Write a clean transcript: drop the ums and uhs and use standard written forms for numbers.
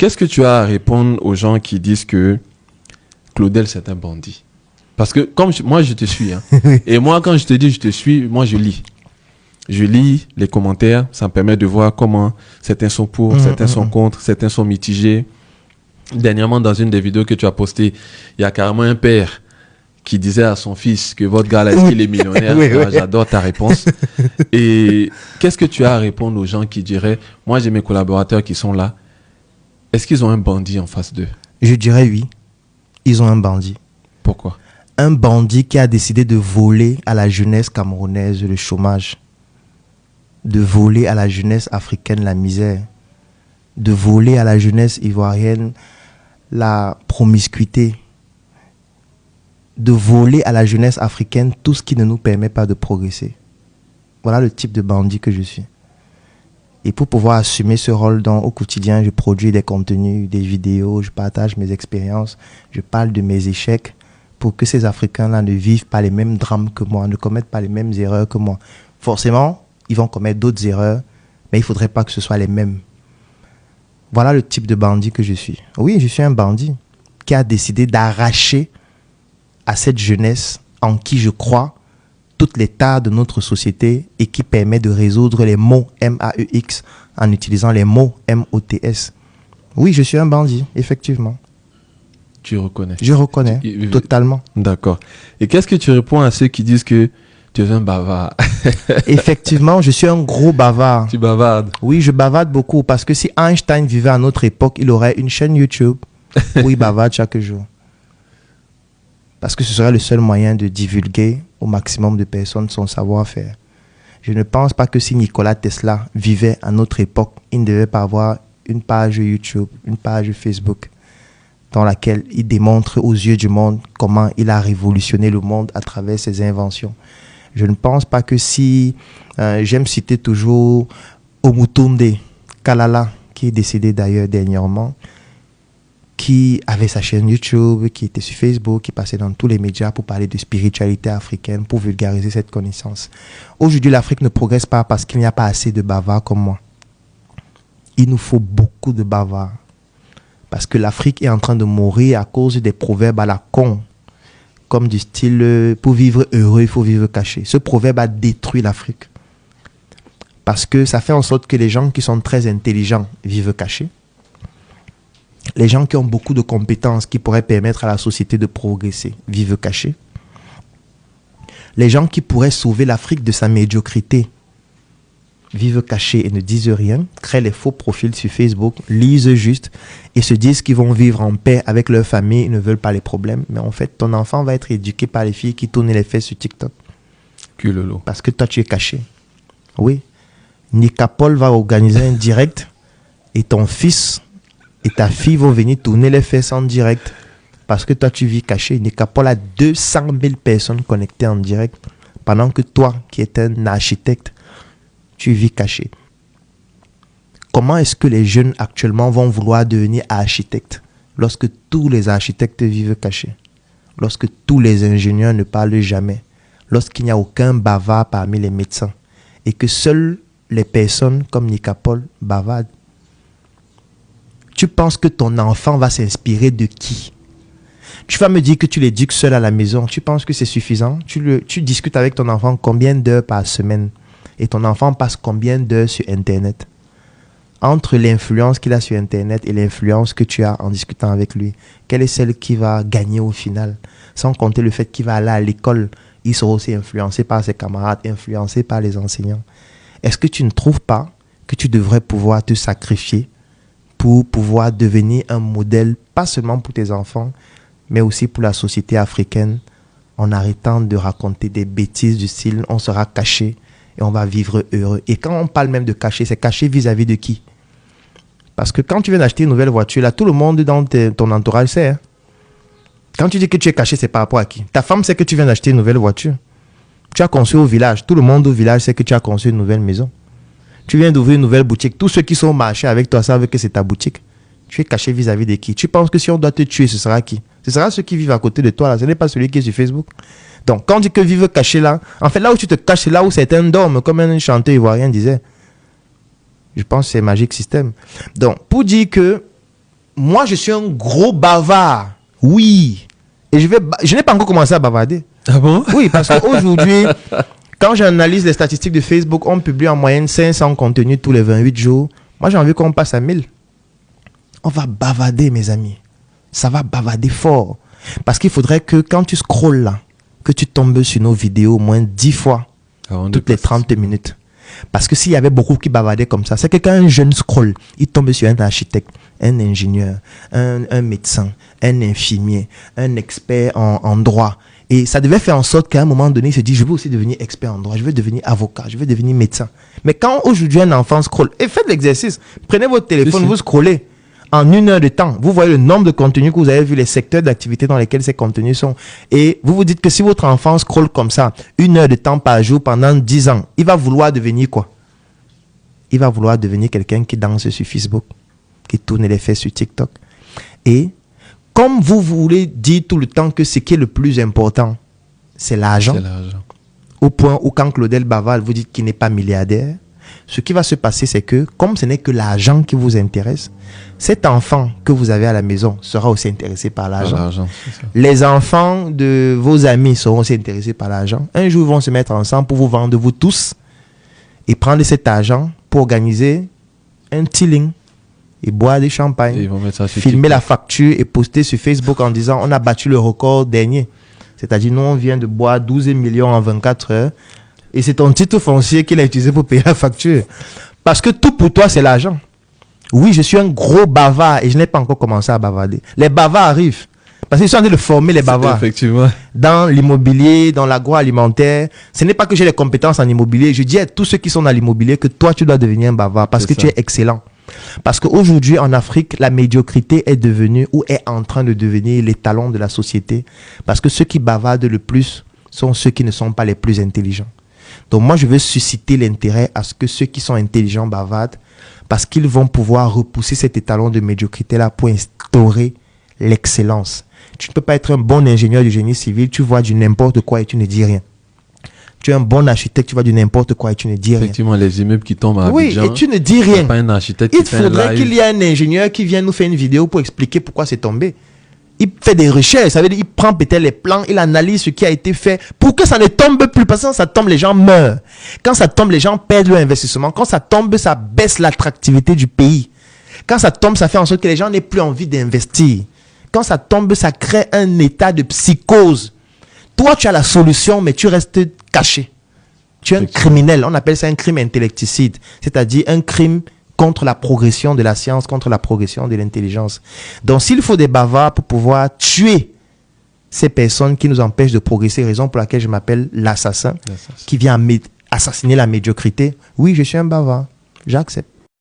Qu'est-ce que tu as à répondre aux gens qui disent que Claudel, c'est un bandit? Parce que moi, je te suis. Hein, et moi, quand je te dis je te suis, moi, je lis. Je lis les commentaires. Ça me permet de voir comment certains sont pour, certains sont contre, certains sont mitigés. Dernièrement, dans une des vidéos que tu as postées, il y a carrément un père qui disait à son fils que votre gars là, est-ce qu'il est millionnaire? J'adore ta réponse. Et qu'est-ce que tu as à répondre aux gens qui diraient, moi j'ai mes collaborateurs qui sont là, est-ce qu'ils ont un bandit en face d'eux? Je dirais oui, ils ont un bandit. Pourquoi? Un bandit qui a décidé de voler à la jeunesse camerounaise le chômage, de voler à la jeunesse africaine la misère, de voler à la jeunesse ivoirienne la promiscuité, de voler à la jeunesse africaine tout ce qui ne nous permet pas de progresser. Voilà le type de bandit que je suis. Et pour pouvoir assumer ce rôle au quotidien, je produis des contenus, des vidéos, je partage mes expériences, je parle de mes échecs pour que ces Africains-là ne vivent pas les mêmes drames que moi, ne commettent pas les mêmes erreurs que moi. Forcément, ils vont commettre d'autres erreurs, mais il ne faudrait pas que ce soit les mêmes. Voilà le type de bandit que je suis. Oui, je suis un bandit qui a décidé d'arracher à cette jeunesse en qui je crois toutes les tares de notre société et qui permet de résoudre les mots M-A-E-X en utilisant les mots M-O-T-S. Oui, je suis un bandit, effectivement. Tu reconnais? Je reconnais, totalement. D'accord. Et qu'est-ce que tu réponds à ceux qui disent que tu es un bavard? Effectivement, je suis un gros bavard. Tu bavardes? Oui, je bavarde beaucoup parce que si Einstein vivait à notre époque, il aurait une chaîne YouTube où il bavarde chaque jour. Parce que ce serait le seul moyen de divulguer au maximum de personnes son savoir-faire. Je ne pense pas que si Nikola Tesla vivait à notre époque, il ne devait pas avoir une page YouTube, une page Facebook, dans laquelle il démontre aux yeux du monde comment il a révolutionné le monde à travers ses inventions. Je ne pense pas que si, j'aime citer toujours Omutunde Kalala, qui est décédé d'ailleurs dernièrement, qui avait sa chaîne YouTube, qui était sur Facebook, qui passait dans tous les médias pour parler de spiritualité africaine, pour vulgariser cette connaissance. Aujourd'hui, l'Afrique ne progresse pas parce qu'il n'y a pas assez de bavards comme moi. Il nous faut beaucoup de bavards. Parce que l'Afrique est en train de mourir à cause des proverbes à la con. Comme du style, pour vivre heureux, il faut vivre caché. Ce proverbe a détruit l'Afrique. Parce que ça fait en sorte que les gens qui sont très intelligents vivent cachés. Les gens qui ont beaucoup de compétences qui pourraient permettre à la société de progresser vivent cachés. Les gens qui pourraient sauver l'Afrique de sa médiocrité vivent cachés et ne disent rien, créent les faux profils sur Facebook, lisent juste et se disent qu'ils vont vivre en paix avec leur famille, ils ne veulent pas les problèmes. Mais en fait, ton enfant va être éduqué par les filles qui tournent les fesses sur TikTok. Culolo. Parce que toi, tu es caché. Oui. Nika Paul va organiser un direct et ton fils et ta fille vont venir tourner les fesses en direct parce que toi, tu vis caché. Nika Paul a 200 000 personnes connectées en direct pendant que toi, qui es un architecte, tu vis caché. Comment est-ce que les jeunes actuellement vont vouloir devenir architectes lorsque tous les architectes vivent cachés? Lorsque tous les ingénieurs ne parlent jamais? Lorsqu'il n'y a aucun bavard parmi les médecins? Et que seules les personnes comme Nika Paul bavardent? Tu penses que ton enfant va s'inspirer de qui? Tu vas me dire que tu l'éduques seul à la maison. Tu penses que c'est suffisant? Tu discutes avec ton enfant combien d'heures par semaine? Et ton enfant passe combien d'heures sur Internet? Entre l'influence qu'il a sur Internet et l'influence que tu as en discutant avec lui, quelle est celle qui va gagner au final? Sans compter le fait qu'il va aller à l'école, il sera aussi influencé par ses camarades, influencé par les enseignants. Est-ce que tu ne trouves pas que tu devrais pouvoir te sacrifier pour pouvoir devenir un modèle, pas seulement pour tes enfants, mais aussi pour la société africaine, en arrêtant de raconter des bêtises du style on sera caché et on va vivre heureux? Et quand on parle même de caché, c'est caché vis-à-vis de qui? Parce que quand tu viens d'acheter une nouvelle voiture, là, tout le monde dans ton entourage sait. Hein? Quand tu dis que tu es caché, c'est par rapport à qui? Ta femme sait que tu viens d'acheter une nouvelle voiture. Tu as conçu au village. Tout le monde au village sait que tu as conçu une nouvelle maison. Tu viens d'ouvrir une nouvelle boutique. Tous ceux qui sont au marché avec toi savent que c'est ta boutique. Tu es caché vis-à-vis de qui? Tu penses que si on doit te tuer, ce sera qui? Ce sera ceux qui vivent à côté de toi, là. Ce n'est pas celui qui est sur Facebook. Donc, quand on dit que vivre caché, là, en fait, là où tu te caches, c'est là où certains dorment, comme un chanteur ivoirien disait. Je pense que c'est Magic System. Donc, pour dire que moi, je suis un gros bavard. Oui. Et je n'ai pas encore commencé à bavarder. Ah bon? Oui, parce qu'aujourd'hui, quand j'analyse les statistiques de Facebook, on publie en moyenne 500 contenus tous les 28 jours. Moi, j'ai envie qu'on passe à 1000. On va bavarder, mes amis. Ça va bavarder fort. Parce qu'il faudrait que quand tu scrolles là, que tu tombes sur nos vidéos au moins 10 fois, toutes les 30 minutes. Parce que s'il y avait beaucoup qui bavardaient comme ça, c'est que quand un jeune scroll, il tombe sur un architecte, un ingénieur, un médecin, un infirmier, un expert en droit. Et ça devait faire en sorte qu'à un moment donné, il se dit, je veux aussi devenir expert en droit, je veux devenir avocat, je veux devenir médecin. Mais quand aujourd'hui un enfant scrolle, et faites l'exercice, prenez votre téléphone, vous scrollez. En 1 heure de temps, vous voyez le nombre de contenus que vous avez vu, les secteurs d'activité dans lesquels ces contenus sont. Et vous vous dites que si votre enfant scrolle comme ça, 1 heure de temps par jour pendant 10 ans, il va vouloir devenir quoi? Il va vouloir devenir quelqu'un qui danse sur Facebook, qui tourne les fesses sur TikTok. Et comme vous voulez dire tout le temps que ce qui est le plus important, c'est l'argent, au point où quand Claudel bavarde, vous dites qu'il n'est pas milliardaire, ce qui va se passer, c'est que, comme ce n'est que l'argent qui vous intéresse, cet enfant que vous avez à la maison sera aussi intéressé par l'argent. Les enfants de vos amis seront aussi intéressés par l'argent. Un jour, ils vont se mettre ensemble pour vous vendre, vous tous, et prendre cet argent pour organiser un tilling et boire des champagnes, filmer la facture et poster sur Facebook en disant on a battu le record dernier. C'est-à-dire, nous, on vient de boire 12 millions en 24 heures. Et c'est ton titre foncier qu'il a utilisé pour payer la facture. Parce que tout pour toi, c'est l'argent. Oui, je suis un gros bavard et je n'ai pas encore commencé à bavarder. Les bavards arrivent. Parce qu'ils sont en train de former les bavards. Effectivement. Dans l'immobilier, dans l'agroalimentaire. Ce n'est pas que j'ai les compétences en immobilier. Je dis à tous ceux qui sont dans l'immobilier que toi, tu dois devenir un bavard parce que tu es excellent. Parce qu'aujourd'hui, en Afrique, la médiocrité est devenue ou est en train de devenir l'étalon de la société. Parce que ceux qui bavardent le plus sont ceux qui ne sont pas les plus intelligents. Donc moi, je veux susciter l'intérêt à ce que ceux qui sont intelligents bavardent parce qu'ils vont pouvoir repousser cet étalon de médiocrité-là pour instaurer l'excellence. Tu ne peux pas être un bon ingénieur du génie civil, tu vois du n'importe quoi et tu ne dis rien. Tu es un bon architecte, tu vois du n'importe quoi et tu ne dis rien. Effectivement, les immeubles qui tombent à Abidjan. Oui, et tu ne dis rien. Pas un architecte Il faudrait qu'il y ait un ingénieur qui vienne nous faire une vidéo pour expliquer pourquoi c'est tombé. Il fait des recherches, ça veut dire il prend peut-être les plans, il analyse ce qui a été fait pour que ça ne tombe plus. Parce que quand ça tombe, les gens meurent. Quand ça tombe, les gens perdent leur investissement. Quand ça tombe, ça baisse l'attractivité du pays. Quand ça tombe, ça fait en sorte que les gens n'aient plus envie d'investir. Quand ça tombe, ça crée un état de psychose. Toi, tu as la solution, mais tu restes caché. Tu es un criminel. On appelle ça un crime intellecticide. C'est-à-dire un crime contre la progression de la science, contre la progression de l'intelligence. Donc, s'il faut des bavards pour pouvoir tuer ces personnes qui nous empêchent de progresser, raison pour laquelle je m'appelle l'assassin, qui vient assassiner la médiocrité, oui, je suis un bavard. J'accepte.